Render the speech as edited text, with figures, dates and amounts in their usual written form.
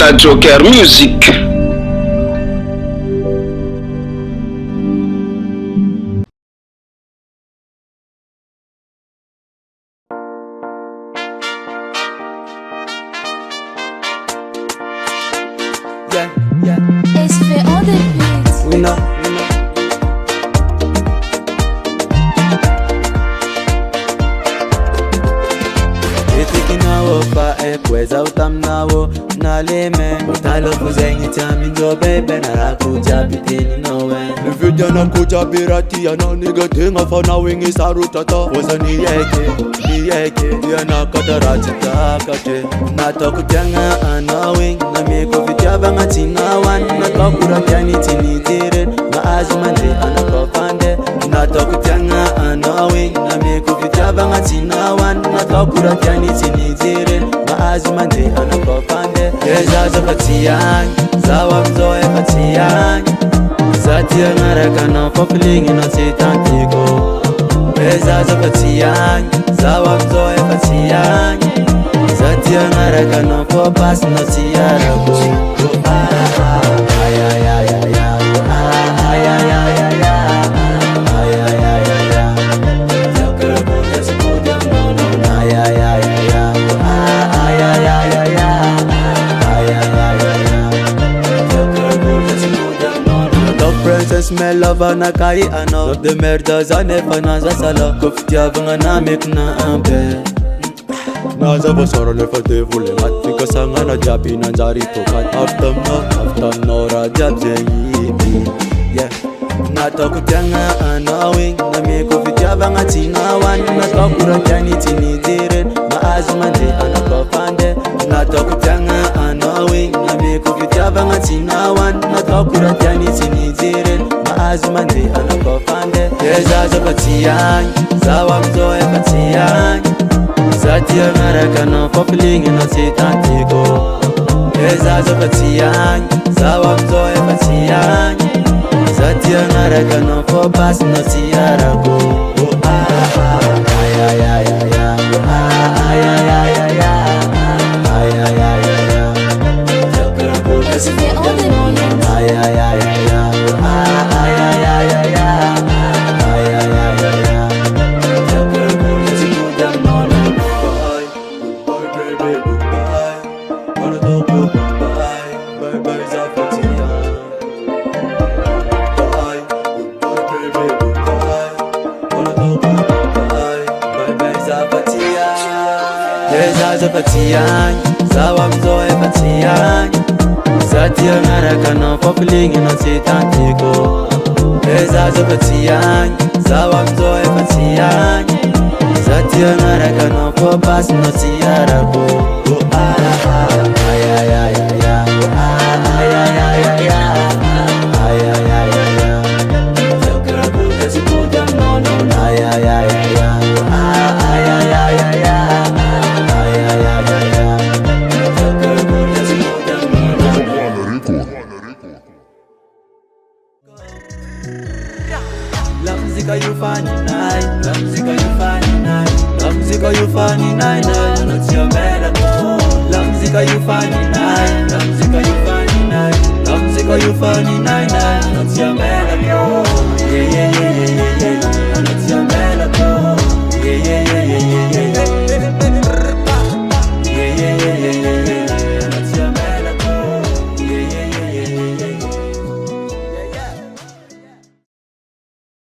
la Joker Music. Kweza utamnawo naleme Utalo kuzengi tami njo bebe Narakuja bitini nowe Nvidia na kuja birati ya na nigga tinga fana wingi sarutata Waza niyeke ya na katarati takate Nato kujanga anawing Na miko vitaba nga tinawan Nakakura piani tini diren Maazumande anakopande Nato kujanga anawing Na miko vitaba nga tinawan Nakakura piani tini diren Maazumande anakopande Keza zapatiyany Zawa mzoe patiyany Zatia ngaraka na popelingi na sitantiko Keza zapatiyany Zawa mzoe patiyany Zatia ngaraka na popas na siyarako Smell of anakai ano Love the merda zane panaza sala Kuftia vanga na mek na ampe Naza basara nefa devule Mati kasanga na jabi na njari tokat Aftam no rajab zengi Yeah Nato kutianga anawing Na meko fitia vanga tinawan Nato kurantiani tini diren Maazumande anakopande Nato kutianga anawing Na meko fitia vanga tinawan Nato kurantiani tini diren Maazumande anakopande Keza zapatiyany Zawa mzoe patiyany Zatia ngaraka na popelingi na sitantiko Keza zapatiyany Zawa mzoe patiyany Zatia ngaraka na popas na siyarako Zapatiyany Zawa mzoe patiyany Zatia ngaraka na popelingi na sitantiko Keza zapatiyany Zawa mzoe patiyany Zatia ngaraka na popas na siyarako Lamzika you funny night, Lamzika you funny night, Lamzika you funny night, not your better. Lamzika you funny night, Lamzika you funny night, Lamzika you funny